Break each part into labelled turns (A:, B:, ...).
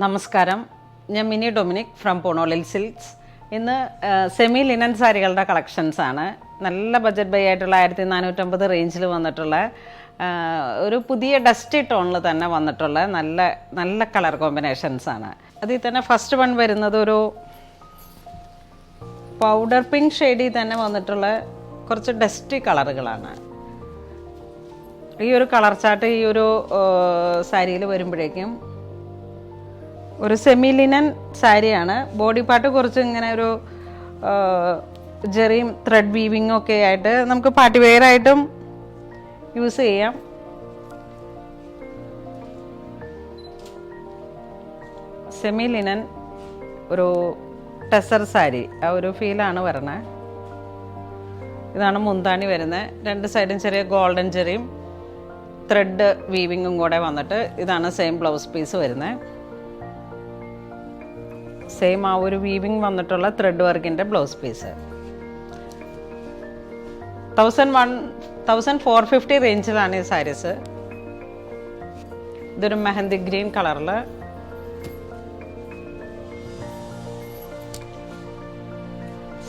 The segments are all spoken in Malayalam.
A: നമസ്കാരം, ഞാൻ മിനി ഡൊമിനിക് ഫ്രം പോണോളിൽ സിൽക്സ്. ഇന്ന് സെമി ലിനൻ സാരികളുടെ കളക്ഷൻസാണ്. നല്ല ബഡ്ജറ്റ് ബൈ ആയിട്ടുള്ള 1450 റേഞ്ചിൽ വന്നിട്ടുള്ള ഒരു പുതിയ ഡസ്റ്റി ടോണിൽ തന്നെ വന്നിട്ടുള്ള നല്ല നല്ല കളർ കോമ്പിനേഷൻസാണ്. അതിൽ തന്നെ ഫസ്റ്റ് വൺ വരുന്നത് ഒരു പൗഡർ പിങ്ക് ഷെയ്ഡിൽ തന്നെ വന്നിട്ടുള്ള കുറച്ച് ഡസ്റ്റി കളറുകളാണ്. ഈ ഒരു കളർ ചാർട്ട് ഈ ഒരു സാരിയിൽ വരുമ്പോഴേക്കും ഒരു സെമി ലിനൻ സാരിയാണ്. ബോഡി പാർട്ട് കുറച്ച് ഇങ്ങനെ ഒരു ജെറിയും ത്രെഡ് വീവിങ്ങും ഒക്കെ ആയിട്ട് നമുക്ക് പാർട്ടി വെയർ ആയിട്ടും യൂസ് ചെയ്യാം. സെമി ലിനൻ ഒരു ടെസർ സാരി ആ ഒരു ഫീലാണ് വരണേ. ഇതാണ് മുന്താണി വരുന്നത്. രണ്ട് സൈഡും ചെറിയ ഗോൾഡൻ ജെറിയും ത്രെഡ് വീവിങ്ങും കൂടെ വന്നിട്ട് ഇതാണ് സെയിം ബ്ലൗസ് പീസ് വരുന്നത്. സെയിം ആ ഒരു വീവിങ് വന്നിട്ടുള്ള ത്രെഡ് വർക്കിൻ്റെ ബ്ലൗസ് പീസ്. 1450 റേഞ്ചിലാണ് ഈ സാരീസ്. ഇതൊരു മെഹന്തി ഗ്രീൻ കളറിൽ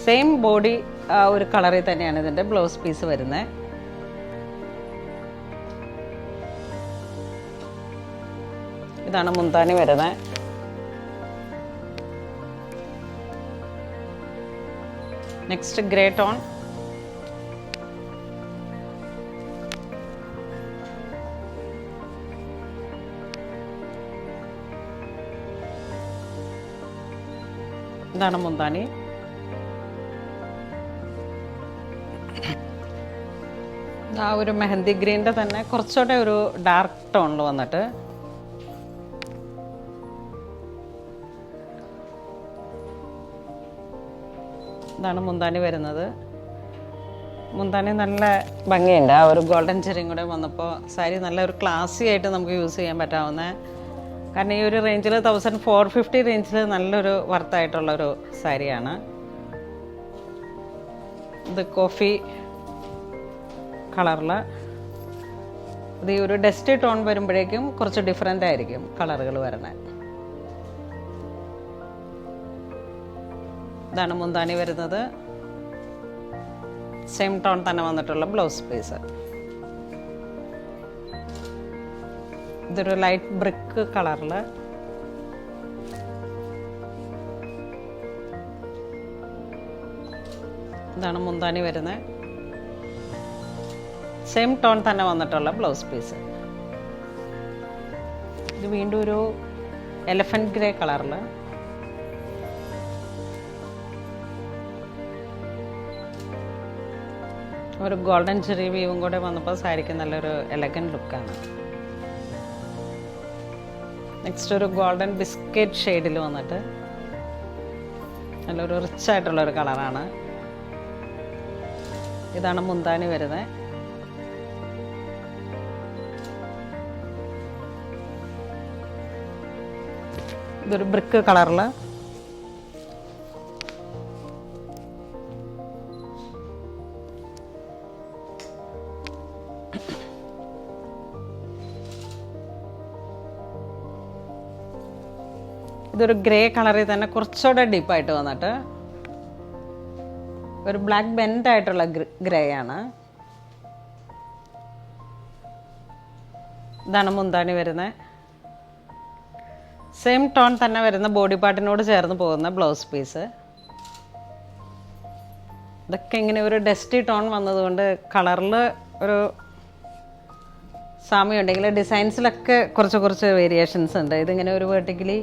A: സെയിം ബോഡി ആ ഒരു കളറിൽ തന്നെയാണ് ഇതിൻ്റെ ബ്ലൗസ് പീസ് വരുന്നത്. ഇതാണ് മുന്താണി വരുന്നത്. Next grey tone. ഇതാണ് മുന്താണി. ആ ഒരു മെഹന്തി ഗ്രീൻ്റെ തന്നെ കുറച്ചുകൂടെ ഒരു ഡാർക്ക് ടോണിൽ വന്നിട്ട് ഇതാണ് മുന്താണി വരുന്നത്. മുന്താണി നല്ല ഭംഗിയുണ്ട്. ആ ഒരു ഗോൾഡൻ ചെറിയും കൂടെ വന്നപ്പോൾ സാരി നല്ല ഒരു ക്ലാസി ആയിട്ട് നമുക്ക് യൂസ് ചെയ്യാൻ പറ്റാവുന്ന, കാരണം ഈ ഒരു റേഞ്ചിൽ 1450 റേഞ്ചിൽ നല്ലൊരു വർത്തായിട്ടുള്ളൊരു സാരിയാണ്. ഇത് കോഫി കളറിൽ ഇത് ഈ ഒരു ഡസ്റ്റി ടോൺ വരുമ്പോഴേക്കും കുറച്ച് ഡിഫറെൻ്റ് ആയിരിക്കും കളറുകൾ വരണേ. ഇതാണ് മുന്താണി വരുന്നത്. സെയിം ടോൺ തന്നെ വന്നിട്ടുള്ള ബ്ലൗസ് പീസ്. ഇതൊരു ലൈറ്റ് ബ്രിക്ക് കളറിൽ ഇതാണ് മുന്താണി വരുന്നത്. സെയിം ടോൺ തന്നെ വന്നിട്ടുള്ള ബ്ലൗസ് പീസ്. ഇത് വീണ്ടും ഒരു എലഫന്റ് ഗ്രേ കളറിൽ ഒരു ഗോൾഡൻ ചെറി വീവും കൂടെ വന്നപ്പോൾ സാരിക്ക് നല്ലൊരു എലഗൻറ്റ് ലുക്കാണ്. നെക്സ്റ്റ് ഒരു ഗോൾഡൻ ബിസ്ക്കറ്റ് ഷെയ്ഡിൽ വന്നിട്ട് നല്ലൊരു റിച്ച് ആയിട്ടുള്ളൊരു കളറാണ്. ഇതാണ് മുന്താണി വരുന്നത്. ഇതൊരു ബ്രിക്ക് കളറിൽ ഇതൊരു ഗ്രേ കളറിൽ തന്നെ കുറച്ചുകൂടെ ഡീപ്പായിട്ട് വന്നിട്ട് ഒരു ബ്ലാക്ക് ബെൻഡ് ആയിട്ടുള്ള ഗ്രേ ആണ്. ഇതാണ് മുന്താണി വരുന്നത്. സെയിം ടോൺ തന്നെ വരുന്ന ബോഡി പാർട്ടിനോട് ചേർന്ന് പോകുന്ന ബ്ലൗസ് പീസ്. ഇതൊക്കെ ഇങ്ങനെ ഒരു ഡസ്റ്റി ടോൺ വന്നതുകൊണ്ട് കളറിൽ ഒരു സാമ്യമുണ്ടെങ്കിൽ ഡിസൈൻസിലൊക്കെ കുറച്ച് വേരിയേഷൻസ് ഉണ്ട്. ഇതിങ്ങനെ ഒരു vertically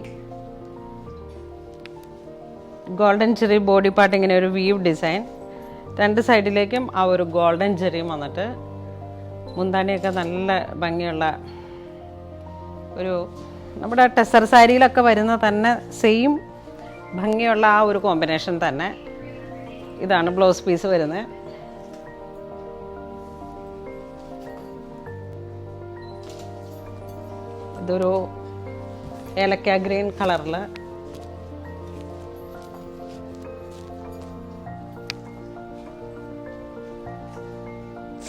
A: golden cherry body part ഇങ്ങനെ ഒരു വീവ് ഡിസൈൻ, രണ്ട് സൈഡിലേക്കും ആ ഒരു ഗോൾഡൻ ചെറിയും വന്നിട്ട് മുന്താണിയൊക്കെ നല്ല ഭംഗിയുള്ള ഒരു നമ്മുടെ ടെസർ സാരിയിലൊക്കെ വരുന്ന തന്നെ സെയിം ഭംഗിയുള്ള ആ ഒരു കോമ്പിനേഷൻ തന്നെ. ഇതാണ് ബ്ലൗസ് പീസ് വരുന്നത്. ഇതൊരു ഏലക്ക ഗ്രീൻ കളറിൽ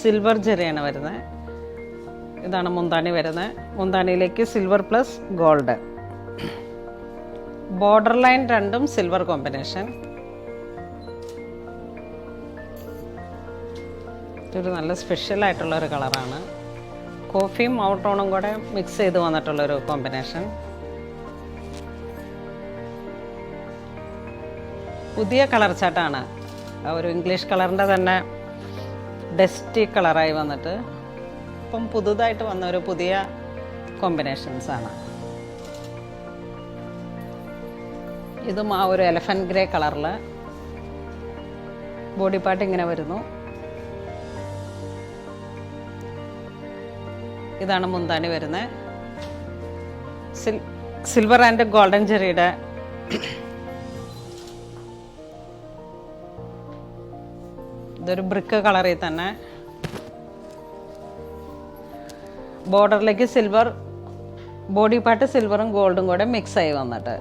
A: സിൽവർ ജെറിയാണ് വരുന്നത്. ഇതാണ് മുന്താണി വരുന്നത്. മുന്താണിയിലേക്ക് silver plus gold. Border line രണ്ടും സിൽവർ കോമ്പിനേഷൻ. ഇതൊരു നല്ല സ്പെഷ്യലായിട്ടുള്ളൊരു കളറാണ്. കോഫിയും ഔട്ടോണും കൂടെ മിക്സ് ചെയ്ത് വന്നിട്ടുള്ളൊരു കോമ്പിനേഷൻ. പുതിയ കളർ ചാട്ടാണ്. ഒരു ഇംഗ്ലീഷ് കളറിൻ്റെ തന്നെ ഡസ്റ്റി കളറായി വന്നിട്ട് ഇപ്പം പുതുതായിട്ട് വന്ന ഒരു പുതിയ കോമ്പിനേഷൻസാണ്. ഇതും ആ ഒരു എലഫൻറ്റ് ഗ്രേ കളറിൽ ബോഡി പാർട്ട് ഇങ്ങനെ വരുന്നു. ഇതാണ് മുന്താണി വരുന്നത്. സിൽവർ ആൻഡ് ഗോൾഡൻ ജെറിയുടെ ഇതൊരു ബ്രിക്ക് കളറിൽ തന്നെ ബോർഡറിലേക്ക് സിൽവർ, ബോഡി പാർട്ട് സിൽവറും ഗോൾഡും കൂടെ മിക്സ് ആയി വന്നിട്ട്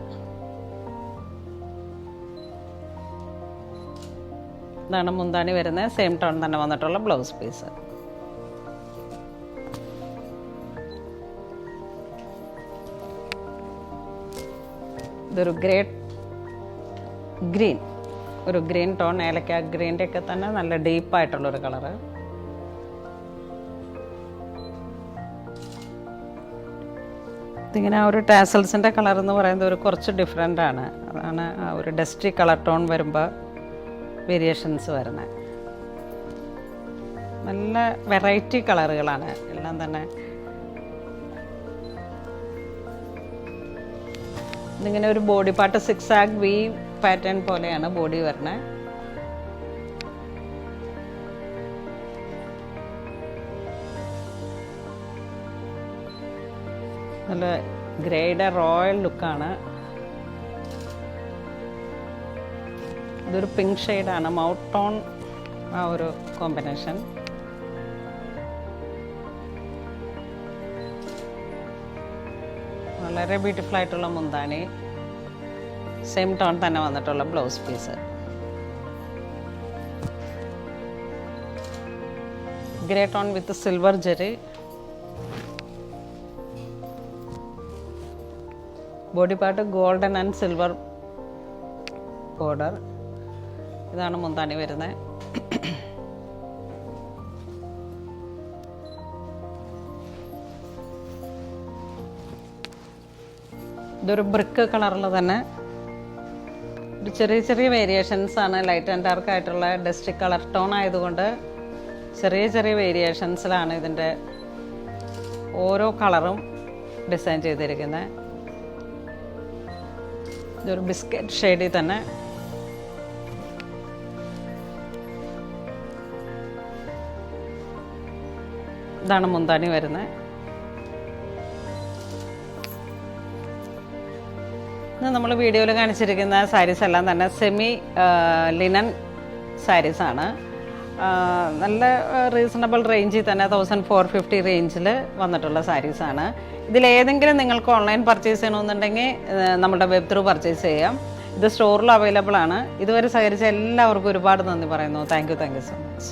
A: ഇതാണ് മുന്താണി വരുന്നത്. സെയിം ടോൺ തന്നെ വന്നിട്ടുള്ള ബ്ലൗസ് പീസ്. ഇതൊരു ഗ്രീൻ, ഒരു ഗ്രീൻ ടോൺ, ഏലക്ക ഗ്രീൻ്റെ ഒക്കെ തന്നെ നല്ല ഡീപ്പായിട്ടുള്ളൊരു കളറ്. ഇതിങ്ങനെ ആ ഒരു ടാസൽസിൻ്റെ കളർ എന്ന് പറയുന്നത് ഒരു കുറച്ച് ഡിഫറെൻ്റ് ആണ്. അതാണ് ആ ഒരു ഡസ്റ്റി കളർ ടോൺ വരുമ്പോൾ വേരിയേഷൻസ് വരുന്നത്. നല്ല വെറൈറ്റി കളറുകളാണ് എല്ലാം തന്നെ. ഇതിങ്ങനെ ഒരു ബോഡി പാർട്ട് സിക്സ് ആഗ് വി പാറ്റേൺ പോലെയാണ് ബോഡി വരുന്നത്. നല്ല ഗ്രേയുടെ റോയൽ ലുക്കാണ്. ഇതൊരു പിങ്ക് ഷെയ്ഡാണ്, മൗത്ത് ടോൺ ആ ഒരു കോമ്പിനേഷൻ. വളരെ ബ്യൂട്ടിഫുൾ ആയിട്ടുള്ള മുന്താണി, സെയിം ടോൺ തന്നെ വന്നിട്ടുള്ള blouse piece. Grey tone with silver zari. Body part golden and silver border. ഇതാണ് മുന്താണി വരുന്നത്. ഇതൊരു ബ്രിക്ക് കളറിൽ തന്നെ ഒരു ചെറിയ ചെറിയ വേരിയേഷൻസ് ആണ്. ലൈറ്റ് ആൻഡ് ഡാർക്ക് ആയിട്ടുള്ള ഡസ്റ്റി കളർ ടോൺ ആയതുകൊണ്ട് ചെറിയ ചെറിയ വേരിയേഷൻസിലാണ് ഇതിൻ്റെ ഓരോ കളറും ഡിസൈൻ ചെയ്തിരിക്കുന്നത്. ഇതൊരു ബിസ്ക്കറ്റ് ഷെയ്ഡിൽ തന്നെ ഇതാണ് മുന്താണി വരുന്നത്. ഇന്ന് നമ്മൾ വീഡിയോയിൽ കാണിച്ചിരിക്കുന്ന സാരീസ് എല്ലാം തന്നെ സെമി ലിനൻ സാരീസാണ്. നല്ല റീസണബിൾ റേഞ്ചിൽ തന്നെ 1450 റേഞ്ചിൽ വന്നിട്ടുള്ള സാരീസാണ്. ഇതിലേതെങ്കിലും നിങ്ങൾക്ക് ഓൺലൈൻ പർച്ചേസ് ചെയ്യണമെന്നുണ്ടെങ്കിൽ നമ്മുടെ വെബ് ത്രൂ പർച്ചേസ് ചെയ്യാം. ഇത് സ്റ്റോറിൽ അവൈലബിൾ ആണ്. ഇതുവരെ സഹകരിച്ച എല്ലാവർക്കും ഒരുപാട് നന്ദി പറയുന്നു. Thank you so much.